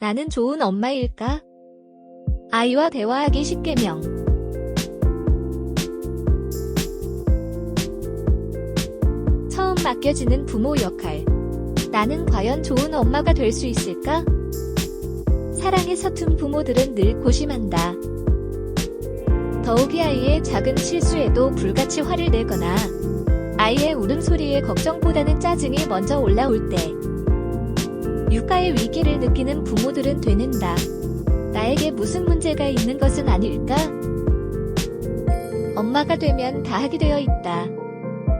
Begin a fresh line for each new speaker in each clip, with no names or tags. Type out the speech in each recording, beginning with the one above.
나는 좋은 엄마일까? 아이와 대화하기 10계명. 처음 맡겨지는 부모 역할. 나는 과연 좋은 엄마가 될 수 있을까? 사랑에 서툰 부모들은 늘 고심한다. 더욱이 아이의 작은 실수에도 불같이 화를 내거나 아이의 울음소리에 걱정보다는 짜증이 먼저 올라올 때 육아의 위기를 느끼는 부모들은 되는다. 나에게 무슨 문제가 있는 것은 아닐까? 엄마가 되면 다 하게 되어 있다.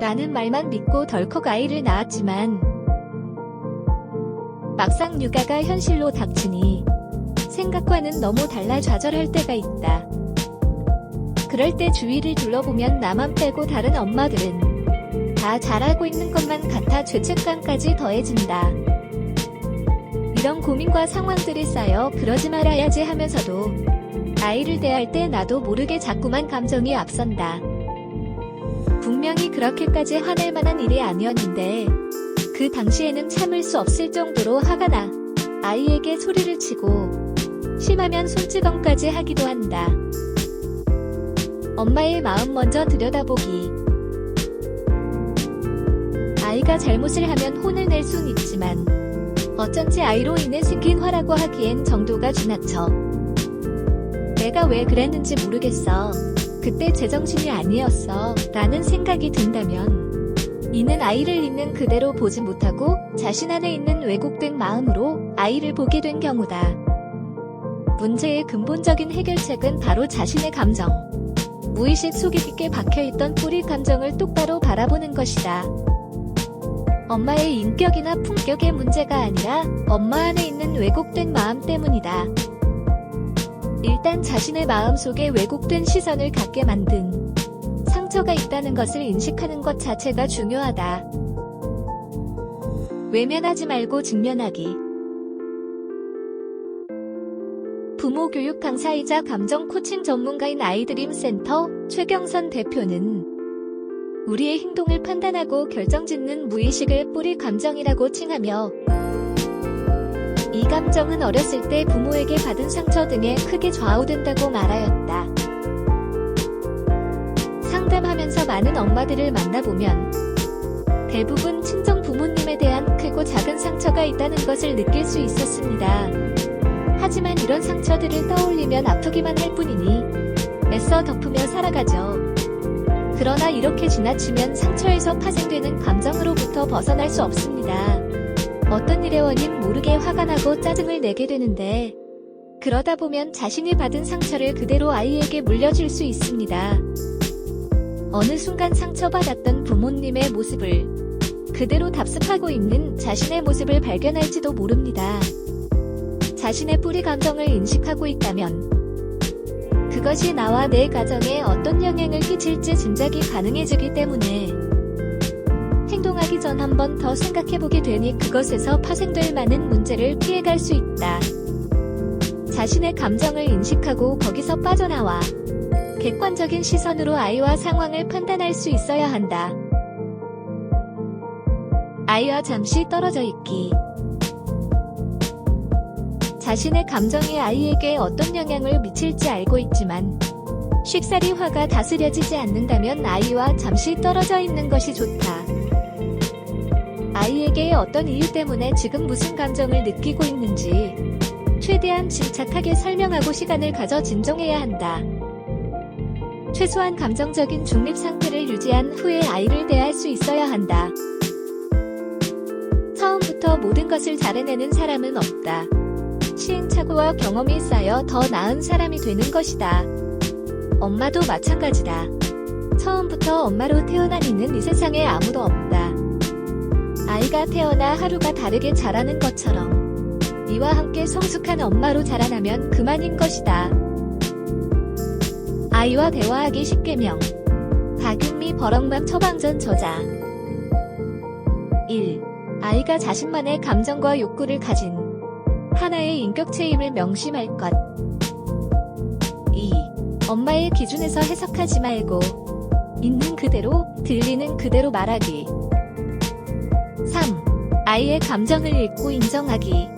라는 말만 믿고 덜컥 아이를 낳았지만 막상 육아가 현실로 닥치니 생각과는 너무 달라 좌절할 때가 있다. 그럴 때 주위를 둘러보면 나만 빼고 다른 엄마들은 다 잘하고 있는 것만 같아 죄책감까지 더해진다. 이런 고민과 상황들이 쌓여 그러지 말아야지 하면서도 아이를 대할 때 나도 모르게 자꾸만 감정이 앞선다. 분명히 그렇게까지 화낼 만한 일이 아니었는데 그 당시에는 참을 수 없을 정도로 화가 나 아이에게 소리를 치고 심하면 손찌검까지 하기도 한다. 엄마의 마음 먼저 들여다보기. 아이가 잘못을 하면 혼을 낼 순 있지만 어쩐지 아이로 인해 생긴 화라고 하기엔 정도가 지나쳐. 내가 왜 그랬는지 모르겠어. 그때 제정신이 아니었어. 라는 생각이 든다면 이는 아이를 있는 그대로 보지 못하고 자신 안에 있는 왜곡된 마음으로 아이를 보게 된 경우다. 문제의 근본적인 해결책은 바로 자신의 감정. 무의식 속에 깊게 박혀있던 뿌리 감정을 똑바로 바라보는 것이다. 엄마의 인격이나 품격의 문제가 아니라 엄마 안에 있는 왜곡된 마음 때문이다. 일단 자신의 마음속에 왜곡된 시선을 갖게 만든 상처가 있다는 것을 인식하는 것 자체가 중요하다. 외면하지 말고 직면하기. 부모 교육 강사이자 감정 코칭 전문가인 아이드림 센터 최경선 대표는 우리의 행동을 판단하고 결정짓는 무의식을 뿌리 감정이라고 칭하며 이 감정은 어렸을 때 부모에게 받은 상처 등에 크게 좌우된다고 말하였다. 상담하면서 많은 엄마들을 만나보면 대부분 친정 부모님에 대한 크고 작은 상처가 있다는 것을 느낄 수 있었습니다. 하지만 이런 상처들을 떠올리면 아프기만 할 뿐이니 애써 덮으며 살아가죠. 그러나 이렇게 지나치면 상처에서 파생되는 감정으로부터 벗어날 수 없습니다. 어떤 일의 원인 모르게 화가 나고 짜증을 내게 되는데 그러다 보면 자신이 받은 상처를 그대로 아이에게 물려줄 수 있습니다. 어느 순간 상처받았던 부모님의 모습을 그대로 답습하고 있는 자신의 모습을 발견할지도 모릅니다. 자신의 뿌리 감정을 인식하고 있다면 그것이 나와 내 가정에 어떤 영향을 끼칠지 짐작이 가능해지기 때문에 행동하기 전 한 번 더 생각해보게 되니 그것에서 파생될 많은 문제를 피해갈 수 있다. 자신의 감정을 인식하고 거기서 빠져나와 객관적인 시선으로 아이와 상황을 판단할 수 있어야 한다. 아이와 잠시 떨어져 있기. 자신의 감정이 아이에게 어떤 영향을 미칠지 알고 있지만 쉽사리 화가 다스려지지 않는다면 아이와 잠시 떨어져 있는 것이 좋다. 아이에게 어떤 이유 때문에 지금 무슨 감정을 느끼고 있는지 최대한 침착하게 설명하고 시간을 가져 진정해야 한다. 최소한 감정적인 중립 상태를 유지한 후에 아이를 대할 수 있어야 한다. 처음부터 모든 것을 잘해내는 사람은 없다. 시행착오와 경험이 쌓여 더 나은 사람이 되는 것이다. 엄마도 마찬가지다. 처음부터 엄마로 태어난 이는 이 세상에 아무도 없다. 아이가 태어나 하루가 다르게 자라는 것처럼 이와 함께 성숙한 엄마로 자라나면 그만인 것이다. 아이와 대화하기 10계명. 박윤미 버럭맘 처방전 저자. 1. 아이가 자신만의 감정과 욕구를 가진 하나의 인격체임을 명심할 것. 2. 엄마의 기준에서 해석하지 말고 있는 그대로, 들리는 그대로 말하기. 3. 아이의 감정을 읽고 인정하기.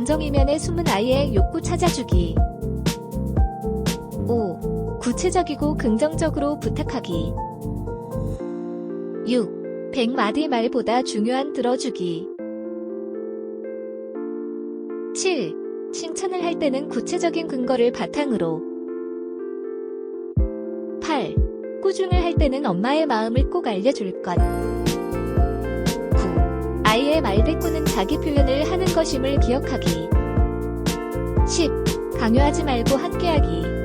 감정 이면에 숨은 아이의 욕구 찾아주기. 5. 구체적이고 긍정적으로 부탁하기. 6. 100마디 말보다 중요한 들어주기. 7. 칭찬을 할 때는 구체적인 근거를 바탕으로. 8. 꾸중을 할 때는 엄마의 마음을 꼭 알려줄 것. 9. 아이의 말대꾸는 자기 표현을 하는 것임을 기억하기. 10. 강요하지 말고 함께하기.